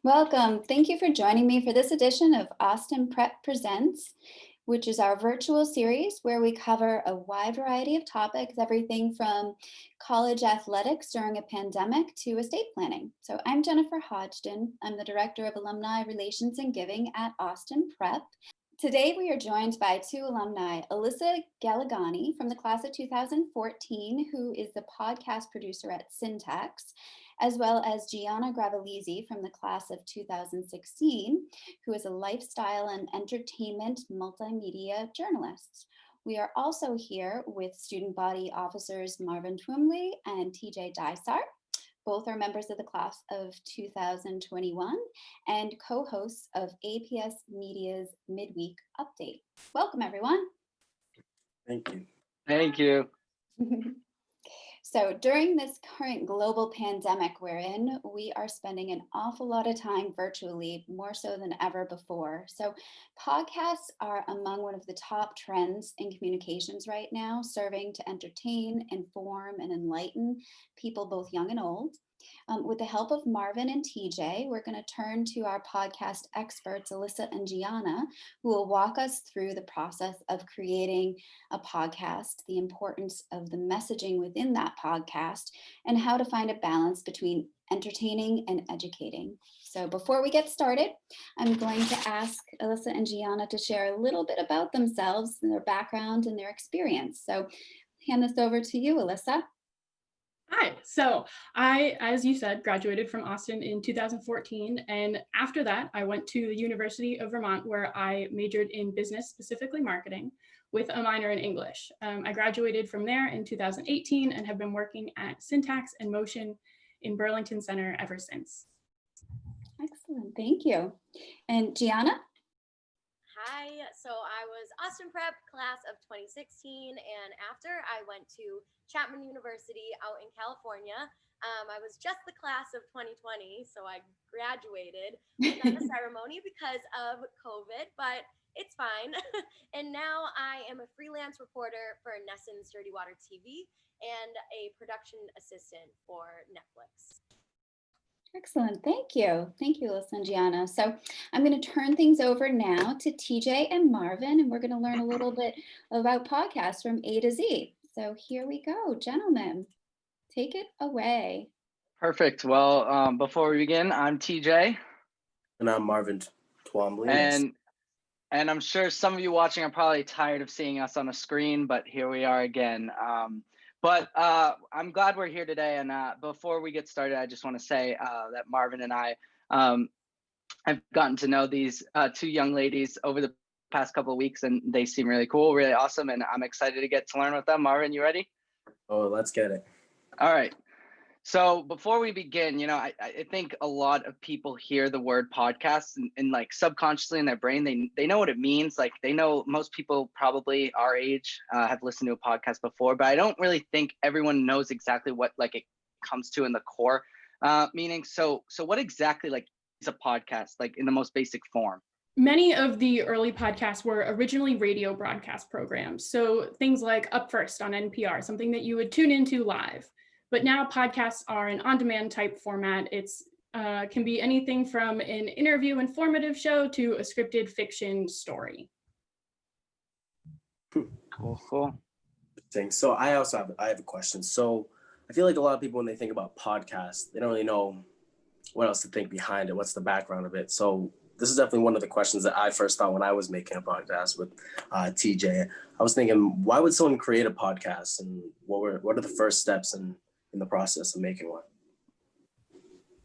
Welcome. Thank you for joining me for this edition of Austin Prep Presents, which is our virtual series where we cover a wide variety of topics, everything from college athletics during a pandemic to estate planning. So I'm Jennifer Hodgson. I'm the Director of Alumni Relations and Giving at Austin Prep. Today we are joined by two alumni, Alissa Galligani from the class of 2014, who is the podcast producer at Syntax, as well as Gianna Gravalese from the class of 2016, who is a lifestyle and entertainment multimedia journalist. We are also here with student body officers Marvin Twombley and TJ Dysart. Both are members of the class of 2021 and co-hosts of APS Media's Midweek Update. Welcome, everyone. Thank you. Thank you. So during this current global pandemic we're in, we are spending an awful lot of time virtually, more so than ever before. So podcasts are among one of the top trends in communications right now, serving to entertain, inform, and enlighten people both young and old. With the help of Marvin and TJ, we're going to turn to our podcast experts, Alissa and Gianna, who will walk us through the process of creating a podcast, the importance of the messaging within that podcast, and how to find a balance between entertaining and educating. So before we get started, I'm going to ask Alissa and Gianna to share a little bit about themselves and their background and their experience. So hand this over to you, Alissa. Hi, so I, as you said, graduated from Austin in 2014. And after that, I went to the University of Vermont, where I majored in business, specifically marketing, with a minor in English. I graduated from there in 2018 and have been working at Syntax and Motion in Burlington Center ever since. Excellent, thank you. And Gianna? Hi, so I was Austin Prep class of 2016, and after I went to Chapman University out in California. I was just the class of 2020, so I graduated without a ceremony because of COVID, but it's fine. And now I am a freelance reporter for Nesson's Dirty Water TV and a production assistant for Netflix. Excellent, thank you. Thank you, Alissa and Gianna. So I'm going to turn things over now to TJ and Marvin, and we're going to learn a little bit about podcasts from A to Z. So here we go, gentlemen, take it away. Perfect. Well, before we begin, I'm TJ. And I'm Marvin Twombley. And I'm sure some of you watching are probably tired of seeing us on a screen, but here we are again. But I'm glad we're here today. And before we get started, I just want to say that Marvin and I have gotten to know these two young ladies over the past couple of weeks, and they seem really cool, really awesome, and I'm excited to get to learn with them. Marvin, you ready? Oh, let's get it. All right. So before we begin, I think a lot of people hear the word podcast and like subconsciously in their brain, they know what it means. Like they know most people probably our age have listened to a podcast before, but I don't really think everyone knows exactly what like it comes to in the core meaning. So what exactly like is a podcast, like in the most basic form? Many of the early podcasts were originally radio broadcast programs. So things like Up First on NPR, something that you would tune into live. But now podcasts are an on-demand type format. It's can be anything from an interview informative show to a scripted fiction story. Cool. So I have a question. So I feel like a lot of people, when they think about podcasts, they don't really know what else to think behind it. What's the background of it? So this is definitely one of the questions that I first thought when I was making a podcast with TJ. I was thinking, why would someone create a podcast, and what are the first steps in the process of making one?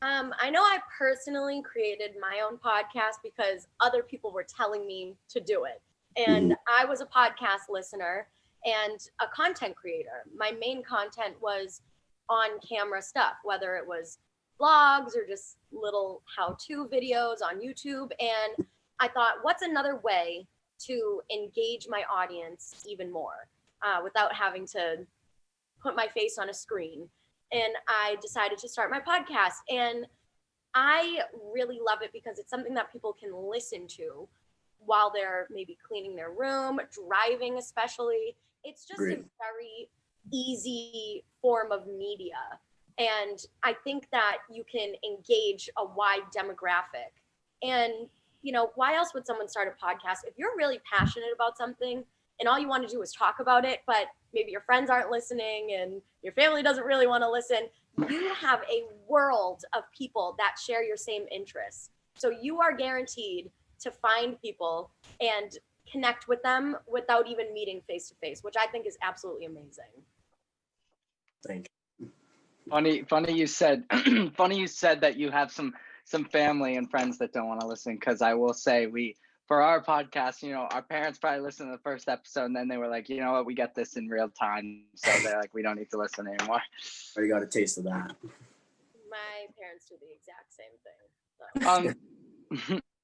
I know I personally created my own podcast because other people were telling me to do it. And I was a podcast listener and a content creator. My main content was on camera stuff, whether it was vlogs or just little how-to videos on YouTube. And I thought, what's another way to engage my audience even more without having to put my face on a screen? And I decided to start my podcast. And I really love it because it's something that people can listen to while they're maybe cleaning their room, driving especially. It's just a very easy form of media And I think that you can engage a wide demographic. And, why else would someone start a podcast? If you're really passionate about something and all you want to do is talk about it, but maybe your friends aren't listening and your family doesn't really want to listen, you have a world of people that share your same interests. So you are guaranteed to find people and connect with them without even meeting face to face, which I think is absolutely amazing. Thank you. Funny you said funny you said that you have some family and friends that don't want to listen, because I will say, for our podcast, our parents probably listened to the first episode and then they were like, you know what, we get this in real time, so they're like, we don't need to listen anymore. Or you got a taste of that. My parents do the exact same thing.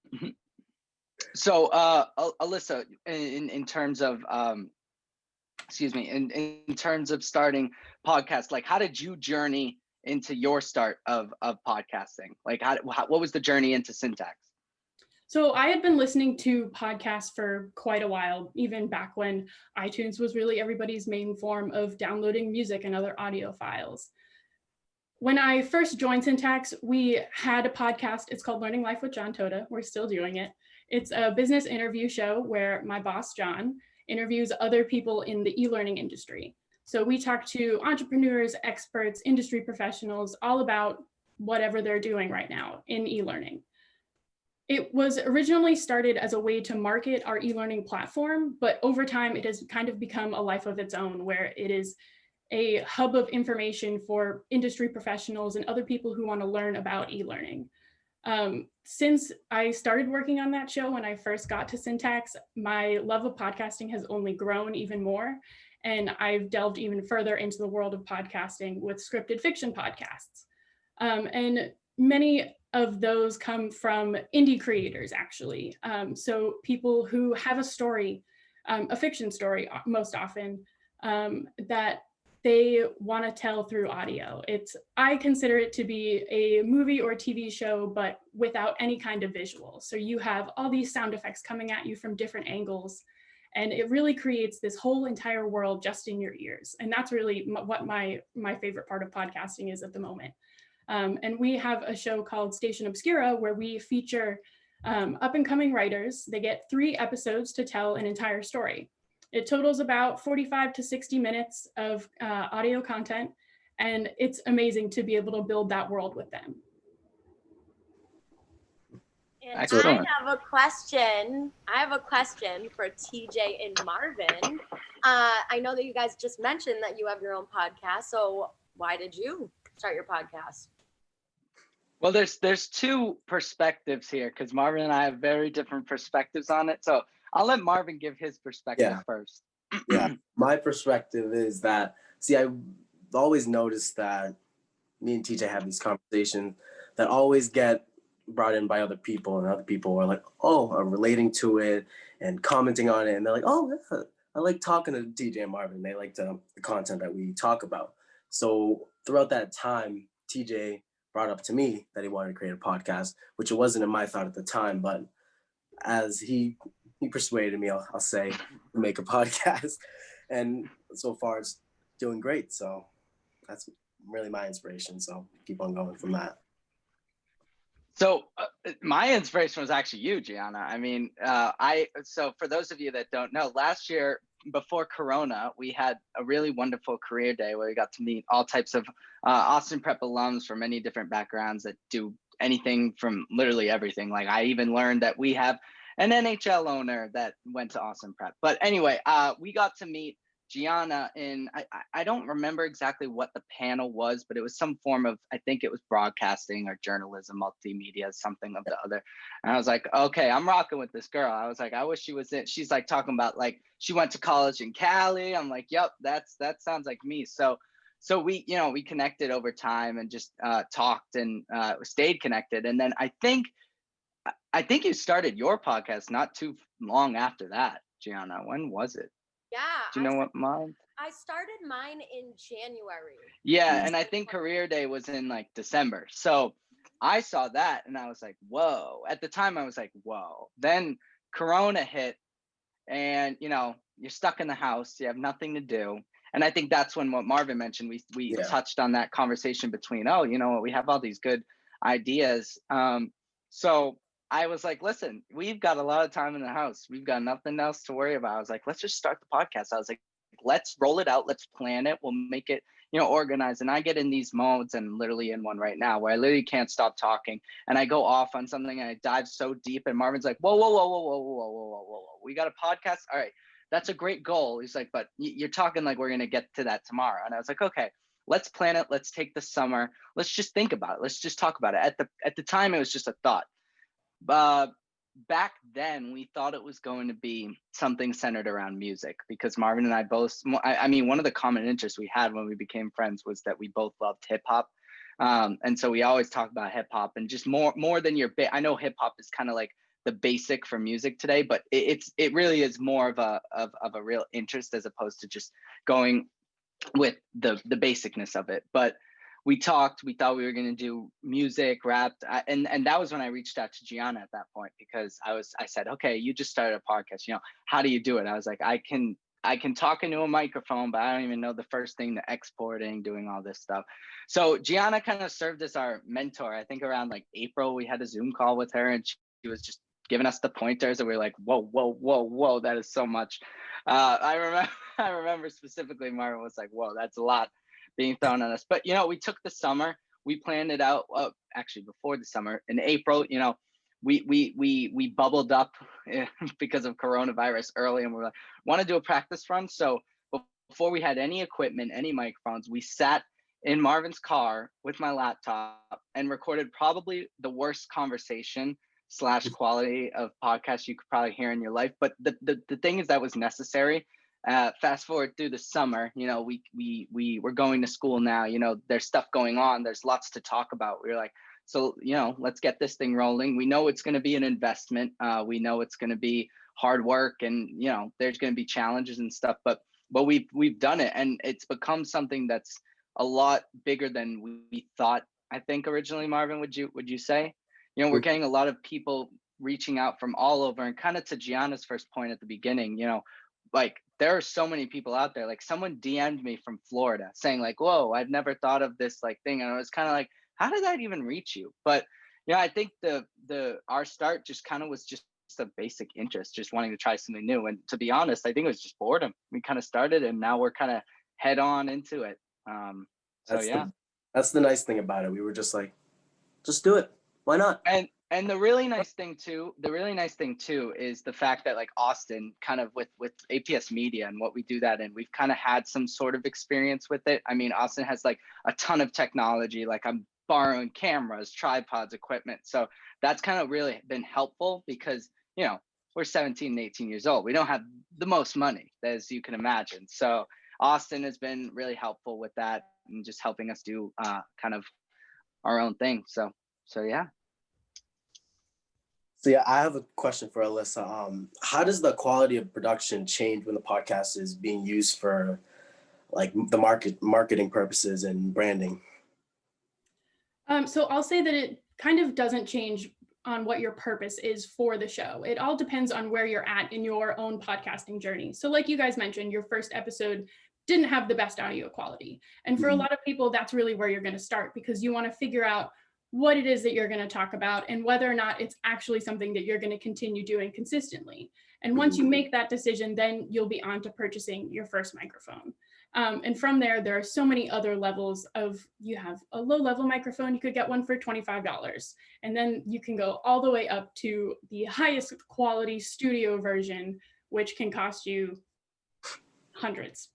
So Alissa, in terms of in terms of starting podcasts, like, how did you journey into your start of podcasting? Like, what was the journey into Syntax? So I had been listening to podcasts for quite a while, even back when iTunes was really everybody's main form of downloading music and other audio files. When I first joined Syntax, we had a podcast. It's called Learning Life with John Toda. We're still doing it. It's a business interview show where my boss, John, interviews other people in the e-learning industry. So we talk to entrepreneurs, experts, industry professionals, all about whatever they're doing right now in e-learning. It was originally started as a way to market our e-learning platform, but over time it has kind of become a life of its own, where it is a hub of information for industry professionals and other people who want to learn about e-learning. Since I started working on that show when I first got to Syntax, my love of podcasting has only grown even more. And I've delved even further into the world of podcasting with scripted fiction podcasts. And many of those come from indie creators, actually. So people who have a story, a fiction story most often, that they want to tell through audio. I consider it to be a movie or TV show, but without any kind of visual. So you have all these sound effects coming at you from different angles, and it really creates this whole entire world just in your ears. And that's really what my favorite part of podcasting is at the moment. And we have a show called Station Obscura where we feature up and coming writers. They get 3 episodes to tell an entire story. It totals about 45 to 60 minutes of audio content, and it's amazing to be able to build that world with them. And Excellent. I have a question for TJ and Marvin. I know that you guys just mentioned that you have your own podcast. So why did you start your podcast? Well, there's 2 perspectives here, because Marvin and I have very different perspectives on it. So I'll let Marvin give his perspective first. Yeah, my perspective is that, I've always noticed that me and TJ have these conversations that always get brought in by other people, and other people are like, are relating to it and commenting on it. And they're like, yeah, I like talking to TJ and Marvin. They like the content that we talk about. So throughout that time, TJ brought up to me that he wanted to create a podcast, which it wasn't in my thought at the time, but as he persuaded me, I'll say, to make a podcast, and so far it's doing great. So that's really my inspiration. So keep on going from that. So my inspiration was actually you, Gianna. I mean, so for those of you that don't know, last year before Corona, we had a really wonderful career day where we got to meet all types of Austin Prep alums from many different backgrounds that do anything from literally everything. Like, I even learned that we have an NHL owner that went to Austin Prep. But anyway, we got to meet Gianna in, I don't remember exactly what the panel was, but it was some form of, I think it was broadcasting or journalism, multimedia, something of the other. And I was like, okay, I'm rocking with this girl. I was like, I wish she was in. She's like talking about like she went to college in Cali. I'm like, yep, that sounds like me. So we, we connected over time and just talked and stayed connected. And then I think you started your podcast not too long after that, Gianna. When was it? Yeah. Do you know what month? I started mine in January. Yeah, and I think career day was in like December. So I saw that and I was like, whoa. At the time I was like, whoa. Then Corona hit and, you're stuck in the house. You have nothing to do. And I think that's when what Marvin mentioned, we touched on that conversation between, oh, you know what, we have all these good ideas. So I was like, listen, we've got a lot of time in the house. We've got nothing else to worry about. I was like, let's just start the podcast. I was like, let's roll it out. Let's plan it. We'll make it, you know, organized. And I get in these modes, and literally in one right now where I literally can't stop talking. And I go off on something and I dive so deep. And Marvin's like, whoa, whoa, whoa, whoa, whoa, whoa, whoa, whoa, whoa, whoa. We got a podcast. All right. That's a great goal. He's like, but you're talking like we're going to get to that tomorrow. And I was like, okay, let's plan it. Let's take the summer. Let's just think about it. Let's just talk about it. At the time, it was just a thought. Back then, we thought it was going to be something centered around music, because Marvin and I both, I mean, one of the common interests we had when we became friends was that we both loved hip hop. And so we always talk about hip hop, and just more than your I know hip hop is kind of like the basic for music today, but it really is more of a real interest as opposed to just going with the basicness of it. But we thought we were going to do music, rap. And that was when I reached out to Gianna at that point, because I said, okay, you just started a podcast, you know, how do you do it? I was like, I can talk into a microphone, but I don't even know the first thing, the exporting, doing all this stuff. So Gianna kind of served as our mentor. I think around like April, we had a Zoom call with her, and she was just giving us the pointers, and we were like, whoa, that is so much. I remember specifically, Marvin was like, whoa, that's a lot being thrown on us. But, you know, we took the summer, we planned it out, actually before the summer, in April, you know, we bubbled up because of coronavirus early, and we're like, want to do a practice run. So before we had any equipment, any microphones, we sat in Marvin's car with my laptop and recorded probably the worst conversation / quality of podcast you could probably hear in your life. But the thing is, that was necessary. Fast forward through the summer, you know, we were going to school now, you know, there's stuff going on, there's lots to talk about. We were like, so, you know, let's get this thing rolling. We know it's going to be an investment. We know it's going to be hard work, and, you know, there's going to be challenges and stuff, but we've done it, and it's become something that's a lot bigger than we thought. I think originally, Marvin, would you say? You know, we're getting a lot of people reaching out from all over, and kind of to Gianna's first point at the beginning, you know, like there are so many people out there. Like someone DM'd me from Florida saying like, whoa, I've never thought of this like thing. And I was kind of like, how did that even reach you? But yeah, I think our start just kind of was just a basic interest, just wanting to try something new. And to be honest, I think it was just boredom. We kind of started, and now we're kind of head on into it. That's the nice thing about it. We were just like, just do it. Why not? And the really nice thing too is the fact that like Austin, kind of with APS Media and what we do that in, we've kind of had some sort of experience with it. I mean, Austin has like a ton of technology, like I'm borrowing cameras, tripods, equipment. So that's kind of really been helpful, because, you know, we're 17 and 18 years old. We don't have the most money, as you can imagine. So Austin has been really helpful with that, and just helping us do kind of our own thing. So yeah. So yeah, I have a question for Alissa. How does the quality of production change when the podcast is being used for like the marketing purposes and branding? So I'll say that it kind of doesn't change on what your purpose is for the show. It all depends on where you're at in your own podcasting journey. So like you guys mentioned, your first episode didn't have the best audio quality. And for a lot of people, that's really where you're going to start, because you want to figure out what it is that you're going to talk about and whether or not it's actually something that you're going to continue doing consistently. And once you make that decision, then you'll be on to purchasing your first microphone. And from there are so many other levels of, you have a low level microphone, you could get one for $25. And then you can go all the way up to the highest quality studio version, which can cost you hundreds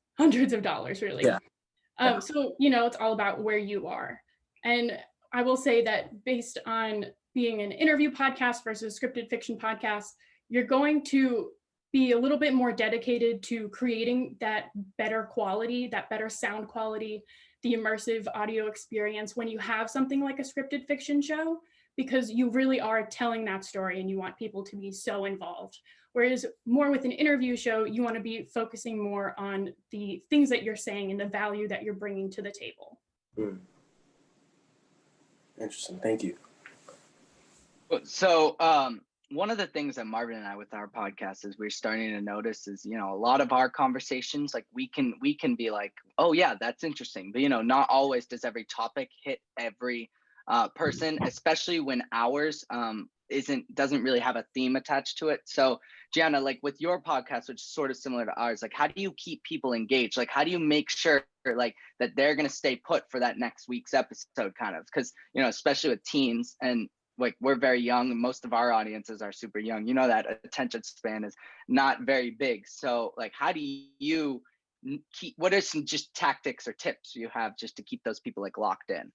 of dollars, really. Yeah. So, you know, it's all about where you are. And I will say that based on being an interview podcast versus scripted fiction podcast, you're going to be a little bit more dedicated to creating that better quality, that better sound quality, the immersive audio experience when you have something like a scripted fiction show, because you really are telling that story and you want people to be so involved. Whereas more with an interview show, you want to be focusing more on the things that you're saying and the value that you're bringing to the table. Interesting. Thank you. So one of the things that Marvin and I with our podcast is we're starting to notice is, you know, a lot of our conversations, like we can be like, oh yeah, that's interesting. But, you know, not always does every topic hit every person, especially when ours doesn't really have a theme attached to it. So Gianna, like with your podcast, which is sort of similar to ours, like how do you keep people engaged? Like how do you make sure like that they're going to stay put for that next week's episode kind of? Because, you know, especially with teens, and like we're very young and most of our audiences are super young, you know, that attention span is not very big. So like how do you keep, what are some just tactics or tips you have just to keep those people like locked in?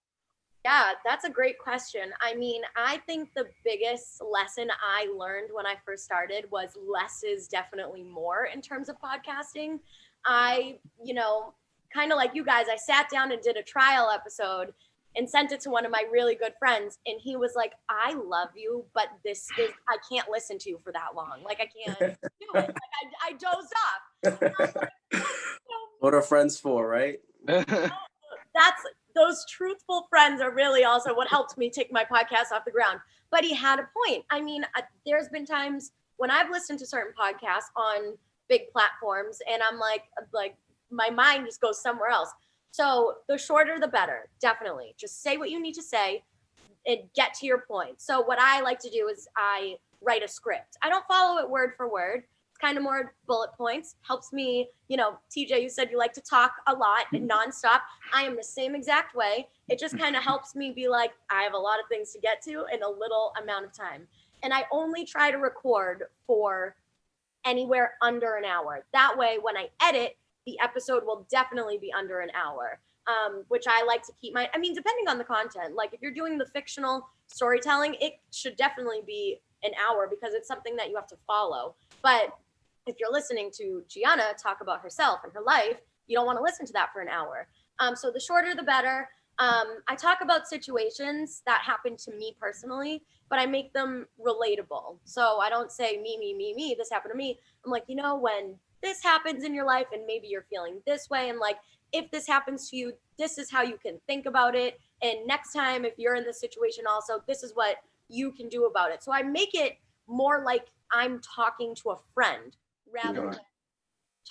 Yeah, that's a great question. I mean, I think the biggest lesson I learned when I first started was less is definitely more in terms of podcasting. I, you know, kind of like you guys, I sat down and did a trial episode and sent it to one of my really good friends. And he was like, I love you, but I can't listen to you for that long. Like, I can't do it. Like, I dozed off. Like, what are friends for, right? Those truthful friends are really also what helped me take my podcast off the ground. But he had a point. I mean, there's been times when I've listened to certain podcasts on big platforms and I'm like my mind just goes somewhere else. So the shorter, the better, definitely. Just say what you need to say and get to your point. So what I like to do is I write a script. I don't follow it word for word. Kind of more bullet points, helps me, you know, TJ, you said you like to talk a lot and nonstop. I am the same exact way. It just kind of helps me be like, I have a lot of things to get to in a little amount of time. And I only try to record for anywhere under an hour. That way, when I edit, the episode will definitely be under an hour, which I like to keep I mean, depending on the content, like if you're doing the fictional storytelling, it should definitely be an hour because it's something that you have to follow. But if you're listening to Gianna talk about herself and her life, you don't want to listen to that for an hour. So the shorter, the better. I talk about situations that happen to me personally, but I make them relatable. So I don't say me, this happened to me. I'm like, you know, when this happens in your life and maybe you're feeling this way, and like, if this happens to you, this is how you can think about it. And next time, if you're in this situation also, this is what you can do about it. So I make it more like I'm talking to a friend rather than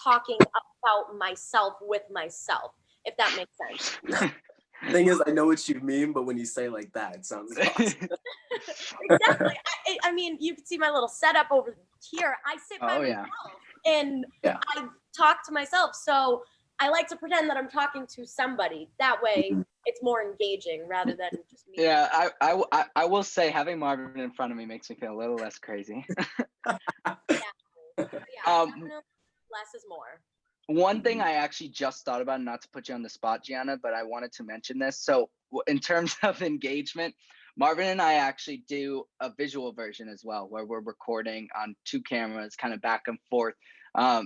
talking about myself with myself, if that makes sense. Thing is, I know what you mean, but when you say like that, it sounds awesome. Exactly. I mean, you can see my little setup over here. I sit by myself and I talk to myself. So I like to pretend that I'm talking to somebody. That way it's more engaging rather than just me. Yeah, I will say having Marvin in front of me makes me feel a little less crazy. Definitely less is more. One thing I actually just thought about, not to put you on the spot, Gianna, but I wanted to mention this. So in terms of engagement, Marvin and I actually do a visual version as well, where we're recording on 2 cameras, kind of back and forth,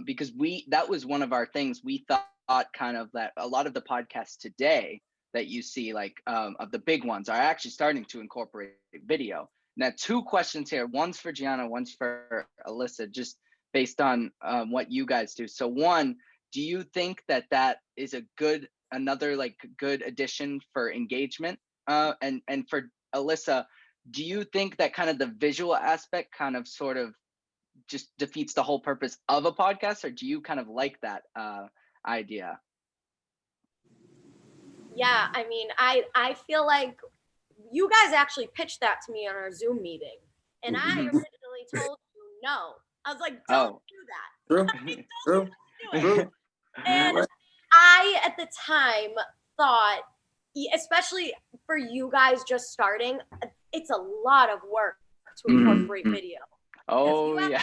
because that was one of our things. We thought kind of that a lot of the podcasts today that you see, like of the big ones, are actually starting to incorporate video. Now, 2 questions here. One's for Gianna, one's for Alissa, just based on what you guys do. So one, do you think that is another like good addition for engagement? And for Alissa, do you think that kind of the visual aspect kind of sort of just defeats the whole purpose of a podcast, or do you kind of like that idea? Yeah, I mean, I feel like you guys actually pitched that to me on our Zoom meeting, and I originally told you no. I was like, don't do that. True. Do it. And I, at the time, thought, especially for you guys just starting, it's a lot of work to incorporate video. Oh, yeah.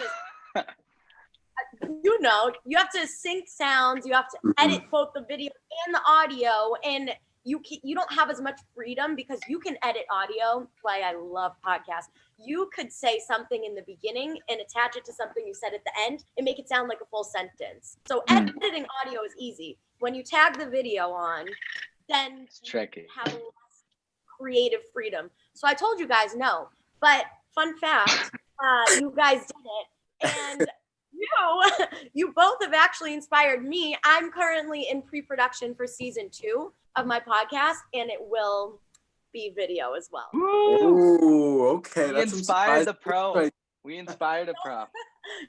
You know, you have to sync sounds, you have to edit both the video and the audio, and you don't have as much freedom because you can edit audio. Why I love podcasts. You could say something in the beginning and attach it to something you said at the end and make it sound like a full sentence. So editing audio is easy. When you tag the video on, then it's tricky. You have less creative freedom. So I told you guys no, but fun fact, you guys did it, and you both have actually inspired me. I'm currently in pre-production for season 2 of my podcast, and it will be video as well. Ooh, okay. That's inspired the pro. We inspired a prop.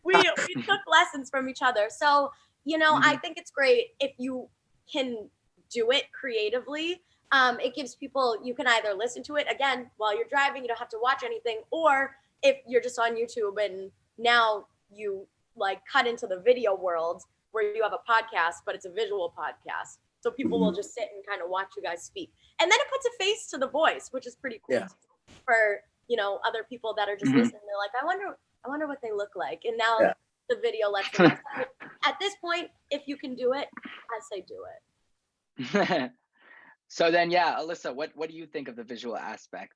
we took lessons from each other. So, I think it's great if you can do it creatively. It gives people, you can either listen to it again while you're driving, you don't have to watch anything, or if you're just on YouTube and now you like cut into the video world where you have a podcast, but it's a visual podcast. So people will just sit and kind of watch you guys speak. And then it puts a face to the voice, which is pretty cool for, other people that are just listening. They're like, I wonder what they look like. And now the video lets them know. So at this point, if you can do it, I say do it. So then, Alissa, what do you think of the visual aspect?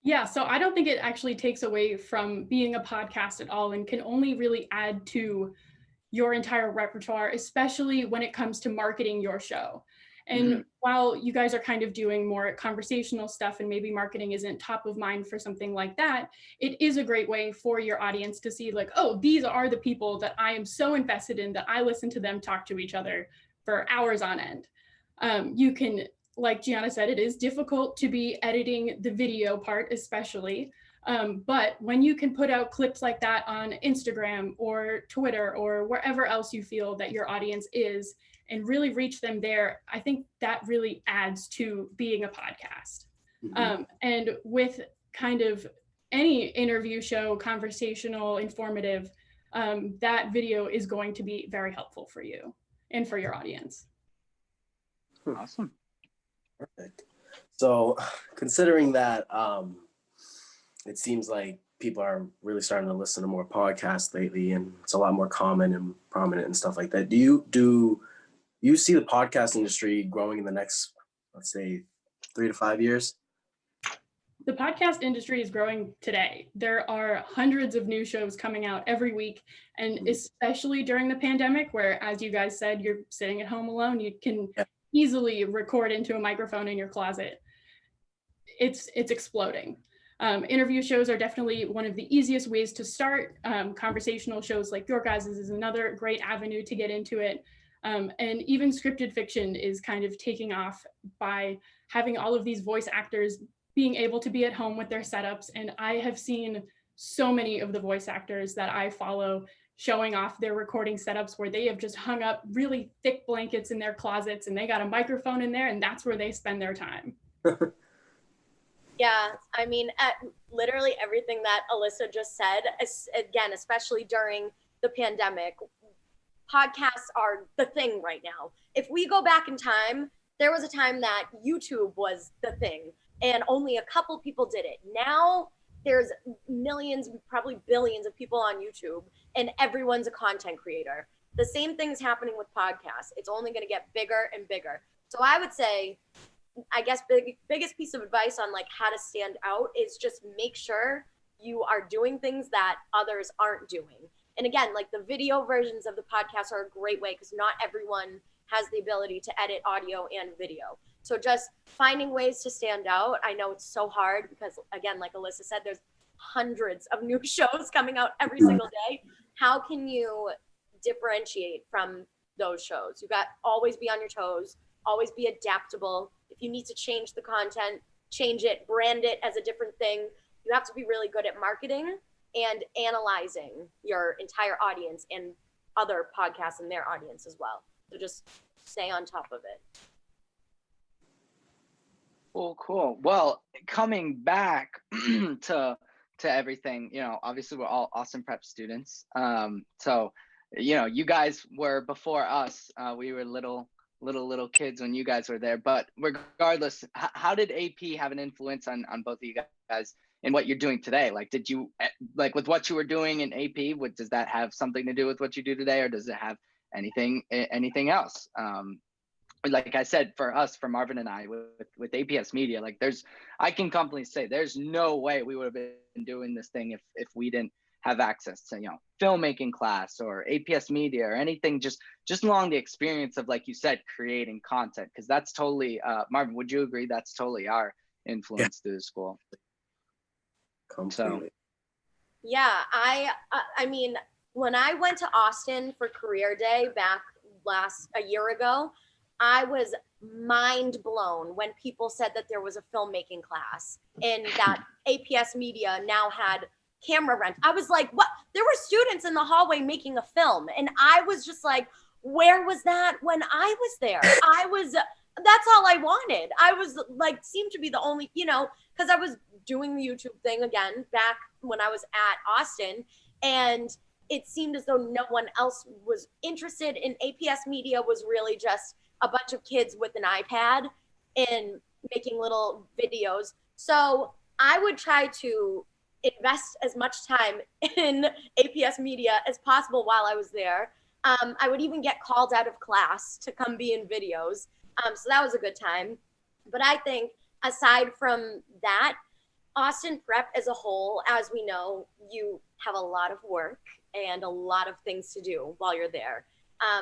Yeah, so I don't think it actually takes away from being a podcast at all, and can only really add to your entire repertoire, especially when it comes to marketing your show. And while you guys are kind of doing more conversational stuff and maybe marketing isn't top of mind for something like that, it is a great way for your audience to see like, oh, these are the people that I am so invested in that I listen to them talk to each other for hours on end. You can, like Gianna said, it is difficult to be editing the video part, especially. But when you can put out clips like that on Instagram or Twitter or wherever else you feel that your audience is and really reach them there, I think that really adds to being a podcast. And with kind of any interview show, conversational, informative, that video is going to be very helpful for you and for your audience. Awesome. Perfect. So considering that, it seems like people are really starting to listen to more podcasts lately, and it's a lot more common and prominent and stuff like that. Do you see the podcast industry growing in the next, let's say, 3 to 5 years? The podcast industry is growing today. There are hundreds of new shows coming out every week, and especially during the pandemic, where, as you guys said, you're sitting at home alone, you can easily record into a microphone in your closet. It's exploding. Interview shows are definitely one of the easiest ways to start. Conversational shows like your guys' is another great avenue to get into it. And even scripted fiction is kind of taking off by having all of these voice actors being able to be at home with their setups. And I have seen so many of the voice actors that I follow showing off their recording setups where they have just hung up really thick blankets in their closets and they got a microphone in there and that's where they spend their time. Yeah, I mean, literally everything that Alissa just said, again, especially during the pandemic, podcasts are the thing right now. If we go back in time, there was a time that YouTube was the thing and only a couple people did it. Now there's millions, probably billions of people on YouTube and everyone's a content creator. The same thing is happening with podcasts. It's only going to get bigger and bigger. So I would say, I guess biggest piece of advice on like how to stand out is just make sure you are doing things that others aren't doing. And again, like the video versions of the podcast are a great way because not everyone has the ability to edit audio and video. So just finding ways to stand out. I know it's so hard because again, like Alissa said, there's hundreds of new shows coming out every single day. How can you differentiate from those shows? You got always be on your toes, always be adaptable. If you need to change the content, change it, brand it as a different thing. You have to be really good at marketing and analyzing your entire audience and other podcasts and their audience as well. So just stay on top of it. Cool. Well, coming back to everything, obviously we're all Austin Prep students. So, you guys were before us. We were little kids when you guys were there. But regardless, how did AP have an influence on both of you guys in what you're doing today? Like, did you, like with what you were doing in AP, does that have something to do with what you do today, or does it have anything else? Like I said, for us, for Marvin and I, with APS Media, like I can confidently say there's no way we would have been doing this thing if we didn't have access to, filmmaking class or APS Media or anything, just along the experience of, like you said, creating content. Because that's totally, Marvin, would you agree that's totally our influence through the school? Completely. Yeah, I mean, when I went to Austin for Career Day back a year ago, I was mind blown when people said that there was a filmmaking class and that APS Media now had camera rent. I was like, what? There were students in the hallway making a film. And I was just like, where was that when I was there? That's all I wanted. I was like, seemed to be the only, because I was doing the YouTube thing again back when I was at Austin. And it seemed as though no one else was interested in APS media, was really just a bunch of kids with an iPad and making little videos. So I would try to invest as much time in APS media as possible while I was there. I would even get called out of class to come be in videos. So that was a good time. But I think aside from that, Austin Prep as a whole, as we know, you have a lot of work and a lot of things to do while you're there.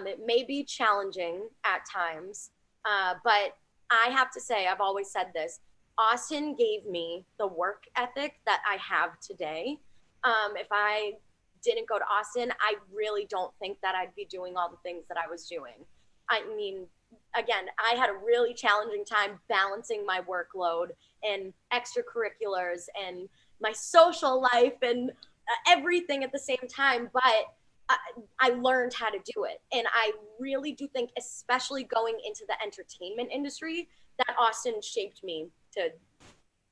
It may be challenging at times, but I have to say, I've always said this, Austin gave me the work ethic that I have today. If I didn't go to Austin, I really don't think that I'd be doing all the things that I was doing. I mean, again, I had a really challenging time balancing my workload and extracurriculars and my social life and everything at the same time, but I learned how to do it. And I really do think, especially going into the entertainment industry, that Austin shaped me to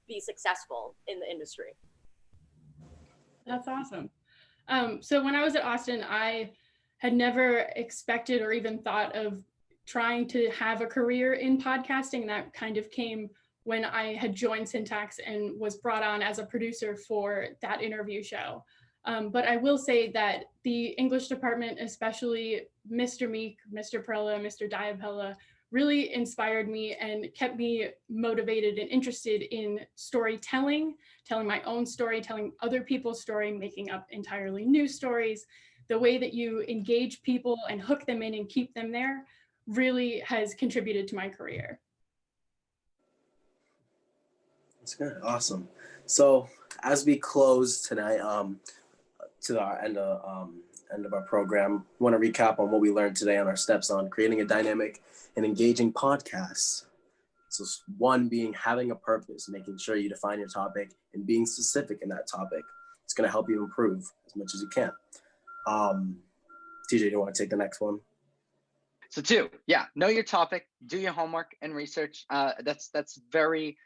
be successful in the industry. That's awesome. So when I was at Austin, I had never expected or even thought of trying to have a career in podcasting. That kind of came when I had joined Syntax and was brought on as a producer for that interview show. But I will say that the English department, especially Mr. Meek, Mr. Perla, Mr. Diabella, really inspired me and kept me motivated and interested in storytelling, telling my own story, telling other people's story, making up entirely new stories. The way that you engage people and hook them in and keep them there really has contributed to my career. That's good. Awesome. So as we close tonight, to our end of our program, we want to recap on what we learned today on our steps on creating a dynamic and engaging podcast. So one being having a purpose, making sure you define your topic and being specific in that topic. It's going to help you improve as much as you can. TJ, do you want to take the next one? So 2, know your topic, do your homework and research. That's very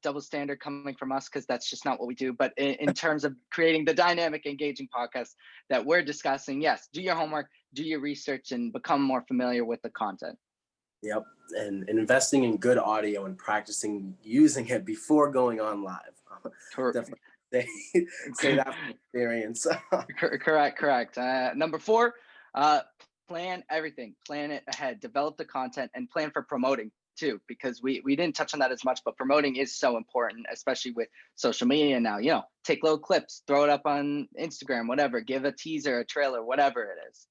double standard coming from us, because that's just not what we do. But in terms of creating the dynamic, engaging podcast that we're discussing, yes, do your homework, do your research, and become more familiar with the content. Yep, and investing in good audio and practicing using it before going on live. Definitely say that from experience. Correct. Number 4, plan everything. Plan it ahead. Develop the content and plan for promoting too, because we didn't touch on that as much, but promoting is so important, especially with social media now. Take little clips, throw it up on Instagram, whatever, give a teaser, a trailer, whatever it is.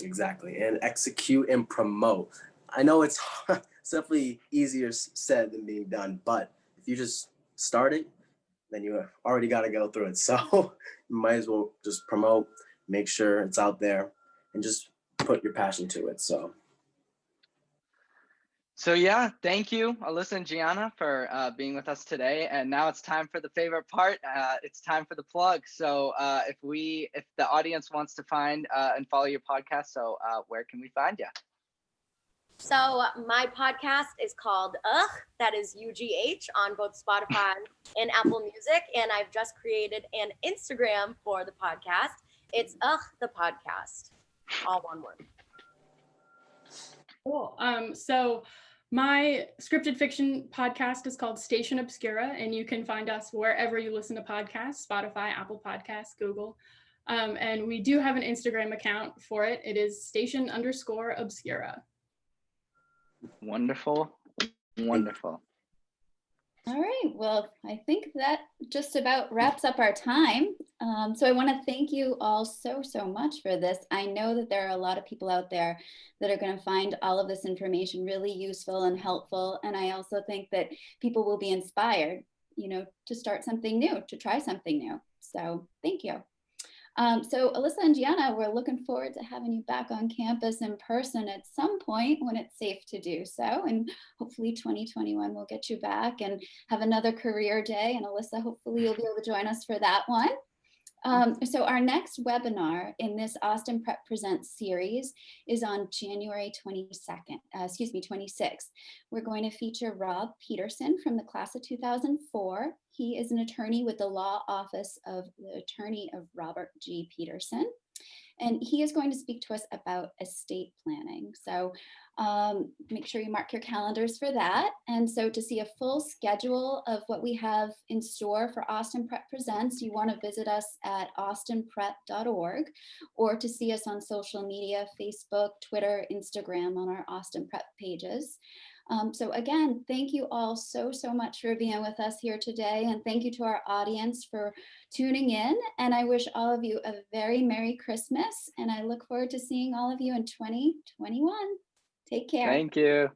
Exactly, and execute and promote. I know it's definitely easier said than being done, but if you just start it, then you already got to go through it. So you might as well just promote, make sure it's out there, and just put your passion to it. So yeah, thank you, Alissa and Gianna, for being with us today. And now it's time for the favorite part. It's time for the plug. So if the audience wants to find and follow your podcast, so where can we find you? So my podcast is called Ugh, that is UGH, on both Spotify and Apple Music. And I've just created an Instagram for the podcast. It's Ugh, the podcast, all one word. Cool. So my scripted fiction podcast is called Station Obscura, and you can find us wherever you listen to podcasts, Spotify, Apple Podcasts, Google. And we do have an Instagram account for it. It is station_obscura. Wonderful. All right, well, I think that just about wraps up our time. So I want to thank you all so much for this. I know that there are a lot of people out there that are going to find all of this information really useful and helpful. And I also think that people will be inspired, to start something new, to try something new. So thank you. So Alissa and Gianna, we're looking forward to having you back on campus in person at some point when it's safe to do so. And hopefully 2021 will get you back and have another career day. And Alissa, hopefully you'll be able to join us for that one. So our next webinar in this Austin Prep Presents series is on January 26th. We're going to feature Rob Peterson from the class of 2004. He is an attorney with the law office of the attorney of Robert G. Peterson. And he is going to speak to us about estate planning. So make sure you mark your calendars for that. And so to see a full schedule of what we have in store for Austin Prep Presents, you want to visit us at austinprep.org, or to see us on social media, Facebook, Twitter, Instagram, on our Austin Prep pages. So again, thank you all so much for being with us here today. And thank you to our audience for tuning in. And I wish all of you a very Merry Christmas. And I look forward to seeing all of you in 2021. Take care. Thank you.